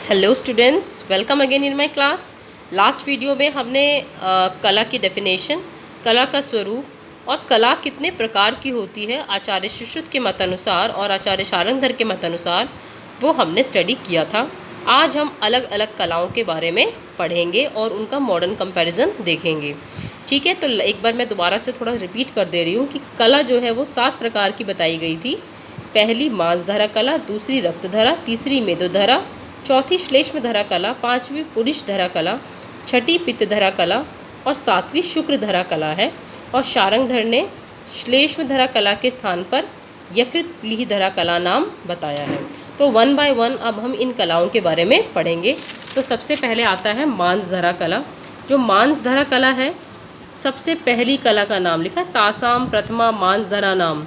Hello students, welcome again in my class. Last video में हमने कला की डेफिनेशन, कला का स्वरूप और कला कितने प्रकार की होती है आचार्य सुश्रुत के मतानुसार और आचार्य शारंगधर के मतानुसार वो हमने स्टडी किया था। आज हम अलग अलग कलाओं के बारे में पढ़ेंगे और उनका मॉडर्न कंपैरिजन देखेंगे। ठीक है, तो एक बार मैं दोबारा से थोड़ा रिपीट कर दे रही हूँ कि कला जो है वो 7 प्रकार की बताई गई थी। पहली मांसधरा कला, दूसरी रक्तधरा, तीसरी मेदोधरा, चौथी श्लेष्मधरा कला, पांचवी पुरुषधरा कला, छठी पित्तधरा कला और सातवीं शुक्रधरा कला है। और शारंगधर ने श्लेष्मधरा कला के स्थान पर यकृत प्लीहधरा कला नाम बताया है। तो वन बाय वन अब हम इन कलाओं के बारे में पढ़ेंगे। तो सबसे पहले आता है मांसधरा कला। जो मांसधरा कला है, सबसे पहली कला का नाम लिखा तासाम प्रथमा मांसधरा नाम।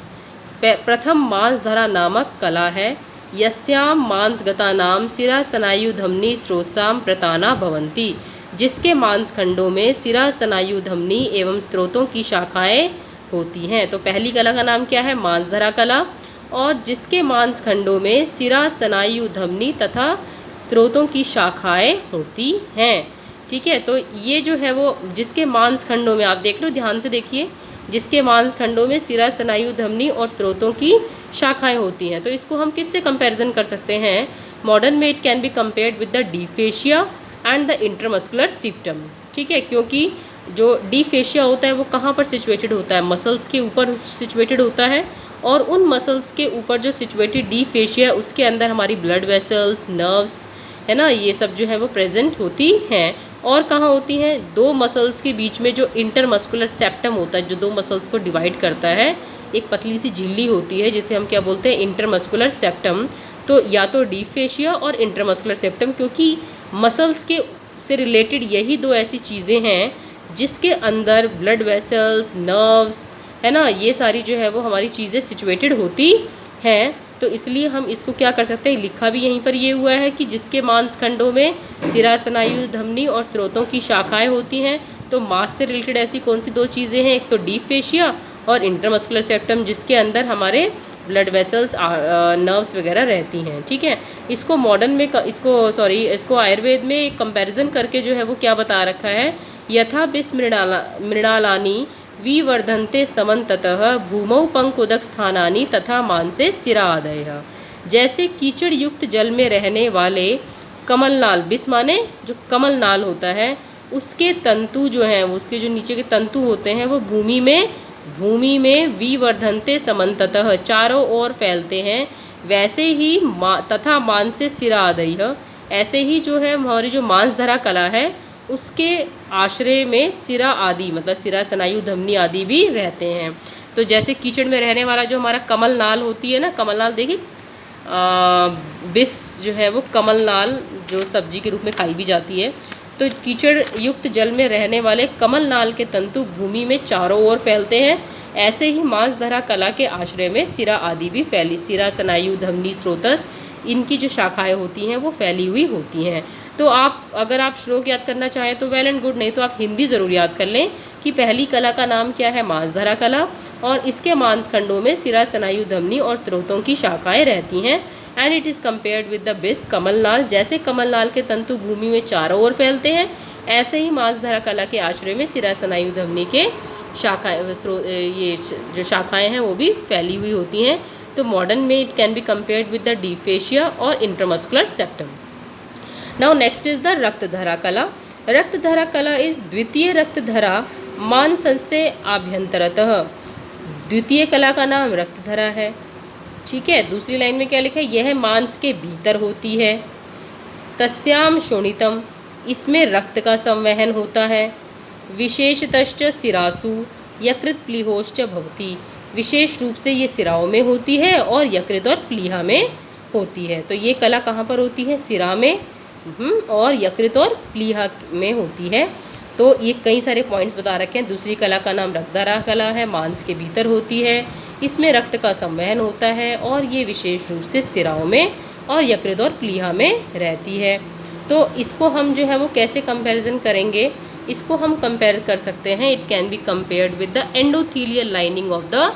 प्रथम मांसधरा नामक कला है। यस्याम मांसगता नाम सिरा स्नायु धमनी स्रोतसाम प्रताना भवंती। जिसके मांसखंडों में सिरा स्नायु धमनी एवं स्रोतों की शाखाएं होती हैं। तो पहली कला का नाम क्या है? मांसधरा कला। और जिसके मांसखंडों में सिरा स्नायु धमनी तथा स्रोतों की शाखाएं होती हैं। ठीक है, तो ये जो है वो जिसके मांसखंडों में, आप देख रहे हो, ध्यान से देखिए, जिसके मांसखंडों में सिरा स्नायु धमनी और स्रोतों की शाखाएं होती हैं। तो इसको हम किससे कंपैरिजन कर सकते हैं? मॉडर्न में it can be compared with the deep fascia and the intermuscular septum. ठीक है, क्योंकि जो डी फेशिया होता है वो कहाँ पर सिचुएटेड होता है? मसल्स के ऊपर सिचुएटेड होता है। और उन मसल्स के ऊपर जो सिचुएटेड डी फेशिया, उसके अंदर हमारी ब्लड वेसल्स, नर्व्स, है ना, ये सब जो है वो प्रेजेंट होती हैं। और कहाँ होती हैं? दो मसल्स के बीच में जो इंटरमस्कुलर सेप्टम होता है, जो दो मसल्स को डिवाइड करता है, एक पतली सी झिल्ली होती है जिसे हम क्या बोलते हैं? Intermuscular septum. तो या तो डी फेशिया और इंटरमस्कुलर सेप्टम, क्योंकि मसल्स के से रिलेटेड यही दो ऐसी चीज़ें हैं जिसके अंदर ब्लड वेसल्स, नर्व्स, है ना, ये सारी जो है वो हमारी चीज़ें सिचुएटेड होती हैं। तो इसलिए हम इसको क्या कर सकते हैं? लिखा भी यहीं पर ये हुआ है कि जिसके मांसखंडों में सिरा स्नायु धमनी और स्रोतों की शाखाएं होती हैं। तो मांस से रिलेटेड ऐसी कौन सी दो चीज़ें हैं? एक तो डी फेशिया और इंटरमस्कुलर सेप्टम, जिसके अंदर हमारे ब्लड वेसल्स, नर्व्स वगैरह रहती हैं। ठीक है, इसको मॉडर्न में इसको आयुर्वेद में एक कंपैरिजन करके जो है वो क्या बता रखा है? यथा बिस मृणालानी विवर्धन्ते समन्ततः भूमौ पंकुदक स्थानानि तथा मांसे सिरा आदयः। जैसे कीचड़ युक्त जल में रहने वाले कमलनाल, बिस माने जो कमलनाल होता है, उसके तंतु जो हैं, उसके जो नीचे के तंतु होते हैं वो भूमि में विवर्धन्ते समन्ततः चारों ओर फैलते हैं। वैसे ही तथा मांसे सिरा आदयः, ऐसे ही जो है हमारी जो मांसधरा कला है उसके आश्रय में सिरा आदि, मतलब सिरा स्नायु धमनी आदि भी रहते हैं। तो जैसे कीचड़ में रहने वाला जो हमारा कमल नाल होती है ना, कमल नाल देखिए, बिस जो है वो कमल नाल जो सब्जी के रूप में खाई भी जाती है। तो कीचड़ युक्त जल में रहने वाले कमल नाल के तंतु भूमि में चारों ओर फैलते हैं। ऐसे ही मांसधरा कला के आश्रय में सिरा आदि भी फैली, सिरा स्नायु धमनी स्रोतस, इनकी जो शाखाएं होती हैं वो फैली हुई होती हैं। तो अगर आप श्लोक याद करना चाहें तो वेल एंड गुड, नहीं तो आप हिंदी ज़रूर याद कर लें कि पहली कला का नाम क्या है? मांसधरा कला। और इसके मांसखंडों में सिरा स्नायु धमनी और स्रोतों की शाखाएं रहती हैं। And it is compared with the बिस कमलनाल। जैसे कमलनाल के तंतु भूमि में चारों ओर फैलते हैं, ऐसे ही मांसधरा कला के आश्रय में सिरा स्नायु धमनी के शाखाएँ, ये जो शाखाएँ हैं वो भी फैली हुई होती हैं। तो मॉडर्न में it can be compared with the deep fascia और intermuscular septum. Now next is the रक्तधरा कला। रक्तधरा कला इज द्वितीय रक्तधरा मांसस्य आभ्यंतरतः। द्वितीय कला का नाम रक्तधरा है। ठीक है, दूसरी लाइन में क्या लिखा है? यह मांस के भीतर होती है। तस्याम शोणितम, इसमें रक्त का संवहन होता है। विशेषतश्च सिरासु यकृत प्लीहोश्च भवति। विशेष रूप से ये सिराओं में होती है और यकृत और प्लीहा में होती है। तो ये कला कहाँ पर होती है? सिरा में और यकृत और प्लीहा में होती है। तो ये कई सारे पॉइंट्स बता रखे हैं। दूसरी कला का नाम रक्तधरा कला है, मांस के भीतर होती है, इसमें रक्त का संवहन होता है और ये विशेष रूप से सिराओं में और यकृत और प्लीहा में रहती है। तो इसको हम जो है वो कैसे कंपैरिजन करेंगे? इसको हम कंपेयर कर सकते हैं, it can be compared with the endothelial lining of the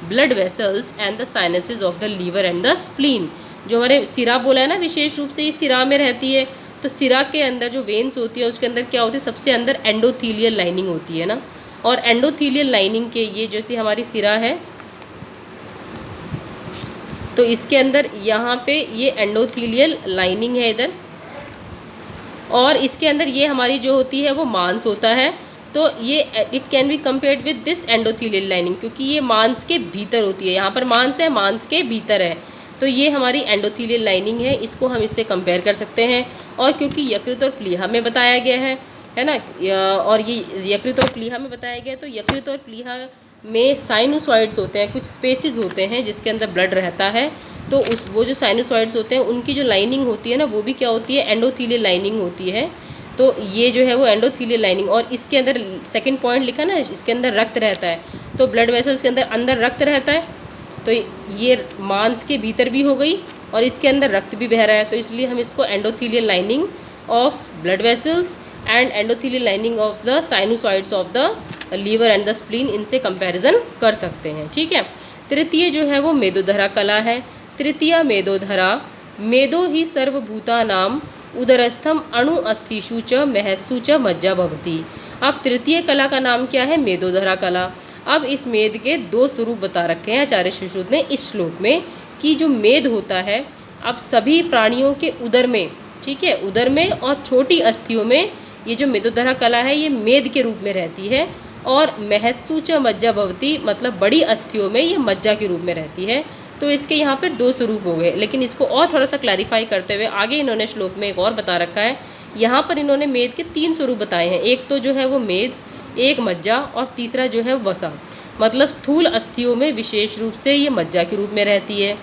blood vessels and the sinuses of the liver and the spleen. जो हमारे सिरा बोला है ना, विशेष रूप से ये सिरा में रहती है। तो सिरा के अंदर जो वेन्स होती है उसके अंदर क्या होती है, सबसे अंदर एंडोथीलियल लाइनिंग होती है ना। और एंडोथीलियल लाइनिंग के ये जैसे हमारी सिरा है, तो इसके अंदर यहाँ पे ये एंडोथीलियल लाइनिंग है इधर, और इसके अंदर ये हमारी जो होती है वो मांस होता है। तो ये it can be compared with this endothelial lining, क्योंकि ये मांस के भीतर होती है। यहाँ पर मांस है, मांस के भीतर है, तो ये हमारी एंडोथीलियल लाइनिंग है, इसको हम इससे कंपेयर कर सकते हैं। और क्योंकि यकृत और प्लीहा में बताया गया है ना, और ये यकृत और प्लीहा में बताया गया है, तो यकृत और प्लीहा में साइनोसॉइड्स होते हैं, कुछ स्पेसिस होते हैं जिसके अंदर ब्लड रहता है। तो वो जो साइनोसॉइड्स होते हैं उनकी जो लाइनिंग होती है ना, वो भी क्या होती है, एंडोथीलियल लाइनिंग होती है। तो ये जो है वो एंडोथीलियल लाइनिंग, और इसके अंदर सेकंड पॉइंट लिखा ना, इसके अंदर रक्त रहता है। तो ब्लड वेसल्स के अंदर रक्त रहता है, तो ये मांस के भीतर भी हो गई और इसके अंदर रक्त भी बह रहा है, तो इसलिए हम इसको endothelial lining of blood vessels and endothelial lining of the sinusoids of the liver and the spleen, इनसे कंपैरिजन कर सकते हैं। ठीक है। तृतीय जो है वो मेदोधरा कला है। तृतीया मेदोधरा, मेदो ही सर्वभूतानाम उदरस्थम अणु अस्थिषु च महत्सु च मज्जा भवति। अब तृतीय कला का नाम क्या है, मेदोधरा कला। अब इस मेद के दो स्वरूप बता रखे हैं आचार्य सुश्रुत ने इस श्लोक में, कि जो मेद होता है अब सभी प्राणियों के उदर में, ठीक है, उदर में और छोटी अस्थियों में ये जो मेदोधरा कला है ये मेद के रूप में रहती है। और महत्सु च मज्जा भवति, मतलब बड़ी अस्थियों में ये मज्जा के रूप में रहती है। तो इसके यहाँ पर दो स्वरूप हो गए, लेकिन इसको और थोड़ा सा क्लैरिफाई करते हुए आगे इन्होंने श्लोक में एक और बता रखा है। यहाँ पर इन्होंने मेद के तीन स्वरूप बताए हैं, एक तो जो है वो मेद, एक मज्जा, और तीसरा जो है वसा। मतलब स्थूल अस्थियों में विशेष रूप से ये मज्जा के रूप में रहती है,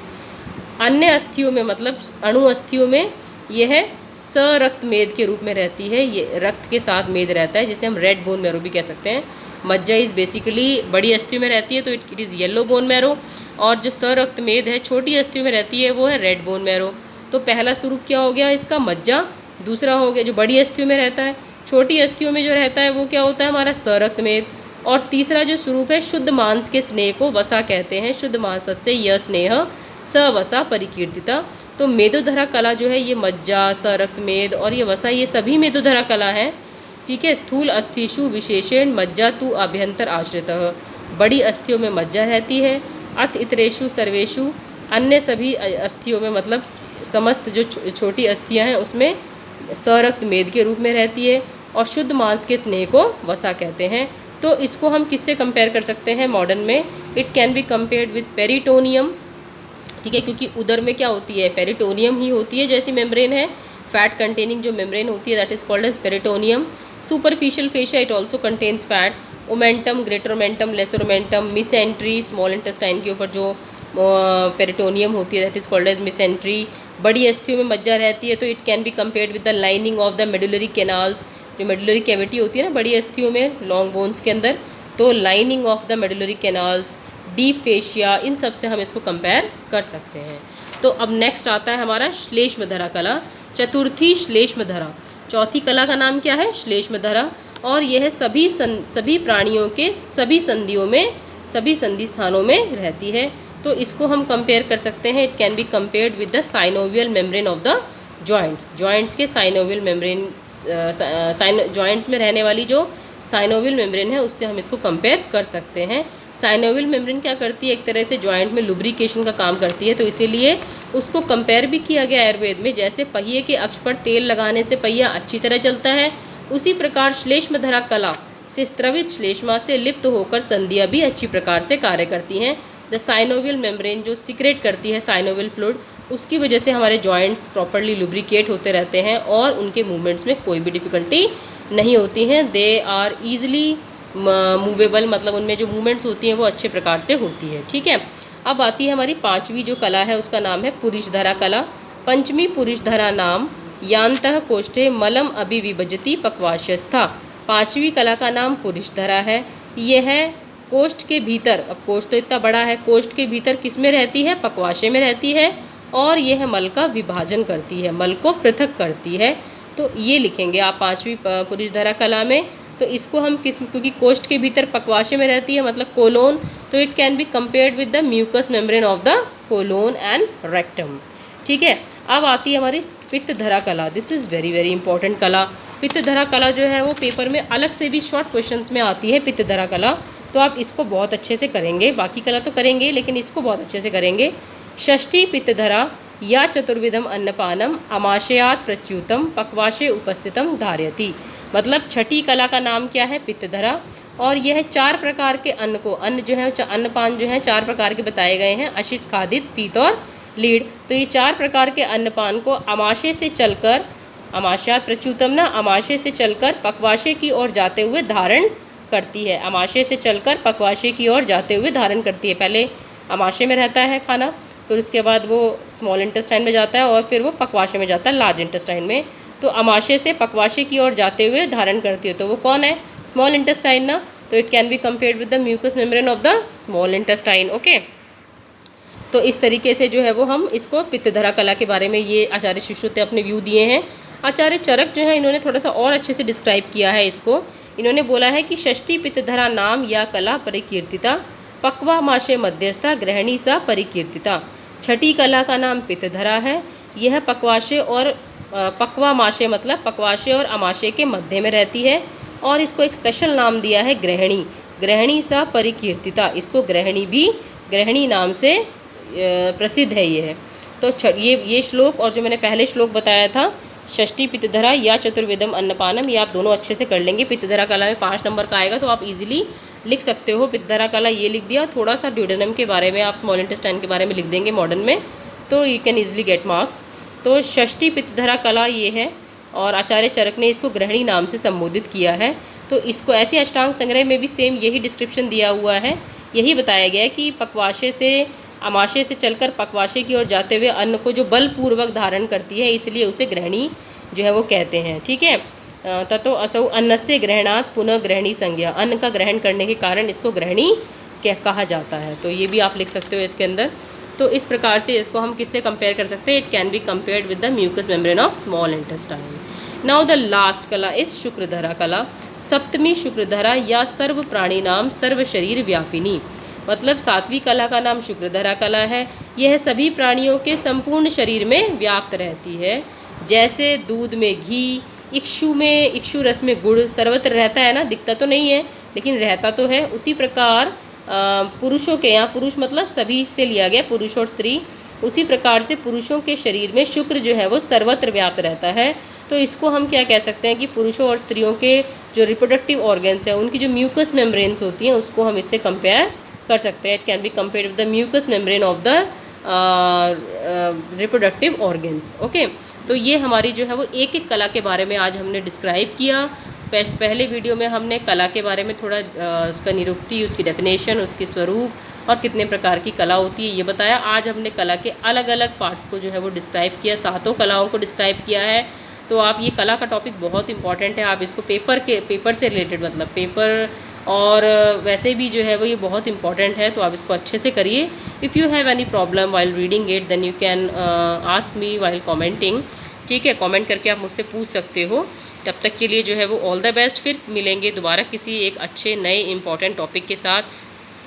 अन्य अस्थियों में मतलब अणु अस्थियों में यह सरक्त मेद के रूप में रहती है। ये रक्त के साथ मेद रहता है, जिसे हम रेड बोन मैरो भी कह सकते हैं। मज्जा इज़ बेसिकली बड़ी अस्थियों में रहती है, तो it is yellow bone marrow, और जो सरक्त मेद है छोटी अस्थियों में रहती है वो है रेड बोन मैरो। तो पहला स्वरूप क्या हो गया इसका, मज्जा। दूसरा हो गया जो बड़ी अस्थियों में रहता है, छोटी अस्थियों में जो रहता है वो क्या होता है हमारा सरक्त मेद। और तीसरा जो स्वरूप है शुद्ध मांस के स्नेह को वसा कहते हैं। शुद्ध मांसस्य यह स्नेह स वसा परिकीर्तिता। तो मेदोधरा कला जो है ये मज्जा, सरक्त मेद और ये वसा, ये सभी मेदोधरा कला है। ठीक है। स्थूल अस्थिषु विशेषण मज्जा तु अभ्यंतर आश्रितः, बड़ी अस्थियों में मज्जा रहती है। अथ इतरेषु सर्वेषु, अन्य सभी अस्थियों में मतलब समस्त जो छोटी अस्थियां हैं उसमें सरक्त मेद के रूप में रहती है। और शुद्ध मांस के स्नेह को वसा कहते हैं। तो इसको हम किससे कंपेयर कर सकते हैं मॉडर्न में, it can be compared with peritoneum. ठीक है, क्योंकि उदर में क्या होती है, पेरिटोनियम ही होती है, जैसी मेम्ब्रेन है, फैट कंटेनिंग जो मेम्ब्रेन होती है that is called as peritoneum. Superficial fascia it also contains fat. Omentum, greater omentum, lesser omentum, mesentery, small intestine के ऊपर जो पेरिटोनियम होती है that is called as mesentery. बड़ी अस्थियों में मज्जा रहती है, तो it can be compared with the lining of the medullary canals. जो मेडुलरी कैविटी होती है ना बड़ी अस्थियों में, लॉन्ग बोन्स के अंदर, तो lining of the medullary canals, deep fascia, इन सब से हम इसको कंपेयर कर सकते हैं। तो अब नेक्स्ट आता है हमारा श्लेष्मधरा कला। चतुर्थी श्लेष्मधरा, चौथी कला का नाम क्या है, श्लेष्मधरा। और यह सभी प्राणियों के सभी संधियों में, सभी संधि स्थानों में रहती है। तो इसको हम कंपेयर कर सकते हैं, it can be compared with the synovial membrane of the joints. Joints के साइनोवियल मेम्ब्रेन, जॉइंट्स में रहने वाली जो साइनोवियल मेम्ब्रेन है उससे हम इसको कंपेयर कर सकते हैं। साइनोवियल मेम्ब्रेन क्या करती है, एक तरह से जॉइंट में लुब्रिकेशन का काम करती है, तो इसीलिए उसको कंपेयर भी किया गया आयुर्वेद में। जैसे पहिए के अक्ष पर तेल लगाने से पहिया अच्छी तरह चलता है, उसी प्रकार श्लेष्मधरा कला से स्त्रवित श्लेष्मा से लिप्त होकर संधियाँ भी अच्छी प्रकार से कार्य करती हैं। द साइनोवियल मेम्ब्रेन जो सीक्रेट करती है साइनोवियल फ्लूइड, उसकी वजह से हमारे जॉइंट्स प्रॉपरली लुब्रिकेट होते रहते हैं और उनके मूवमेंट्स में कोई भी डिफ़िकल्टी नहीं होती हैं। दे आर ईजिली मूवेबल, मतलब उनमें जो मूवमेंट्स होती हैं वो अच्छे प्रकार से होती है। ठीक है। अब आती है हमारी पांचवी जो कला है, उसका नाम है पुरुषधरा कला। पंचमी पुरुषधरा नाम यांतः कोष्ठे मलम अभिविभजति पक्वाशयस्था। पांचवी कला का नाम पुरुषधरा है। यह है कोष्ठ के भीतर, अब कोष्ठ तो इतना बड़ा है, कोष्ठ के भीतर किस में रहती है, पक्वाशय में रहती है। और यह मल का विभाजन करती है, मल को पृथक करती है। तो ये लिखेंगे आप पांचवी पुरुषधरा कला में। तो इसको हम क्योंकि कोष्ठ के भीतर पक्वाशय में रहती है मतलब कोलोन, तो it can be compared with the mucus membrane of the colon and rectum. ठीक है। अब आती है हमारी पित्तधरा कला। This is very very important कला। पित्तधरा कला जो है वो पेपर में अलग से भी शॉर्ट क्वेश्चंस में आती है पित्तधरा कला, तो आप इसको बहुत अच्छे से करेंगे। बाकी कला तो करेंगे लेकिन इसको बहुत अच्छे से करेंगे। षष्ठी पित्तधरा या चतुर्विधम अन्नपानम अमाशयात प्रच्युतम पक्वाशे उपस्थितम धारयति। मतलब छठी कला का नाम क्या है? पित्तधरा। और यह 4 प्रकार के अन्न को, अन्न जो है अन्नपान जो है 4 प्रकार के बताए गए हैं, अशित, खादित, पीत और लीड। तो ये 4 प्रकार के अन्नपान को अमाशय से चलकर, अमाशयात प्रच्युतम ना, अमाशय से चलकर पक्वाशय की ओर जाते हुए धारण करती है। अमाशय से चलकर पक्वाशय की ओर जाते हुए धारण करती है। पहले अमाशय में रहता है खाना, फिर उसके बाद वो स्मॉल इंटेस्टाइन में जाता है और फिर वो पक्वाशय में जाता है, लार्ज इंटेस्टाइन में। तो अमाशय से पक्वाशय की ओर जाते हुए धारण करती है, तो वो कौन है? स्मॉल इंटेस्टाइन ना। तो it can be compared with the mucus membrane of the small intestine. Okay, तो इस तरीके से जो है वो हम इसको पित्तधरा कला के बारे में ये आचार्य सुश्रुत ने अपने व्यू दिए हैं। आचार्य चरक जो है इन्होंने थोड़ा सा और अच्छे से डिस्क्राइब किया है इसको। इन्होंने बोला है कि षष्ठी पित्तधरा नाम या कला परिकीर्तिता, पक्वा माशे मध्यस्था ग्रहणी सा परिकीर्तिता। छठी कला का नाम पित्तधरा है। यह पक्वाशय और पक्वा माशय मतलब पक्वाशय और अमाशय के मध्य में रहती है, और इसको एक स्पेशल नाम दिया है ग्रहणी, ग्रहणी सा परिकीर्तिता। इसको ग्रहणी भी, ग्रहणी नाम से प्रसिद्ध है ये है। तो ये श्लोक और जो मैंने पहले श्लोक बताया था षष्ठी पित्तधरा या चतुर्वेदम अन्नपानम, ये आप दोनों अच्छे से कर लेंगे। पित्तधरा कला में 5 नंबर का आएगा, तो आप इजीली लिख सकते हो। पित्तधरा कला ये लिख दिया, थोड़ा सा ड्यूडेनम के बारे में आप स्मॉल इंटेस्टाइन के बारे में लिख देंगे मॉडर्न में, तो you can easily get marks. तो षष्ठी पित्तधरा कला ये है, और आचार्य चरक ने इसको ग्रहणी नाम से संबोधित किया है। तो इसको ऐसे अष्टांग संग्रह में भी सेम यही डिस्क्रिप्शन दिया हुआ है, यही बताया गया है कि पक्वाशय से, अमाशय से चलकर पक्वाशय की ओर जाते हुए अन्न को जो बलपूर्वक धारण करती है, इसलिए उसे ग्रहणी जो है वो कहते हैं। ठीक है। ततो असौ अन्नस्य ग्रहणात् पुनः ग्रहणी संज्ञा, अन्न का ग्रहण करने के कारण इसको ग्रहणी कहा जाता है। तो ये भी आप लिख सकते हो इसके अंदर। तो इस प्रकार से इसको हम किससे कंपेयर कर सकते हैं? It can be compared with the mucus membrane of small intestine. Now the last कला इज शुक्रधरा कला। सप्तमी शुक्रधरा या सर्व प्राणी नाम सर्व शरीर व्यापिनी। मतलब 7वीं कला का नाम शुक्रधरा कला है। यह सभी प्राणियों के संपूर्ण शरीर में व्याप्त रहती है। जैसे दूध में घी, इक्षु रस में गुड़ सर्वत्र रहता है ना, दिखता तो नहीं है लेकिन रहता तो है। उसी प्रकार पुरुषों के, यहाँ पुरुष मतलब सभी से लिया गया, पुरुष और स्त्री, उसी प्रकार से पुरुषों के शरीर में शुक्र जो है वो सर्वत्र व्याप्त रहता है। तो इसको हम क्या कह सकते हैं कि पुरुषों और स्त्रियों के जो रिप्रोडक्टिव ऑर्गन्स हैं, उनकी जो म्यूकस मेम्ब्रेन्स होती हैं, उसको हम इससे कंपेयर कर सकते हैं। It can be compared with the mucus membrane of the reproductive organs. Okay, तो ये हमारी जो है वो एक एक कला के बारे में आज हमने डिस्क्राइब किया। पहले वीडियो में हमने कला के बारे में थोड़ा उसका निरुक्ति, उसकी डेफिनेशन, उसकी स्वरूप और कितने प्रकार की कला होती है ये बताया। आज हमने कला के अलग अलग पार्ट्स को जो है वो डिस्क्राइब किया, 7 कलाओं को डिस्क्राइब किया है। तो आप ये कला का टॉपिक बहुत इंपॉर्टेंट है, आप इसको पेपर से रिलेटेड, मतलब पेपर और वैसे भी जो है वो ये बहुत इंपॉर्टेंट है, तो आप इसको अच्छे से करिए। If you have any problem while reading it then you can ask me while commenting. ठीक है, कमेंट करके आप मुझसे पूछ सकते हो। तब तक के लिए जो है वो ऑल द बेस्ट। फिर मिलेंगे दोबारा किसी एक अच्छे नए इंपॉर्टेंट टॉपिक के साथ।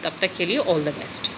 तब तक के लिए ऑल द बेस्ट।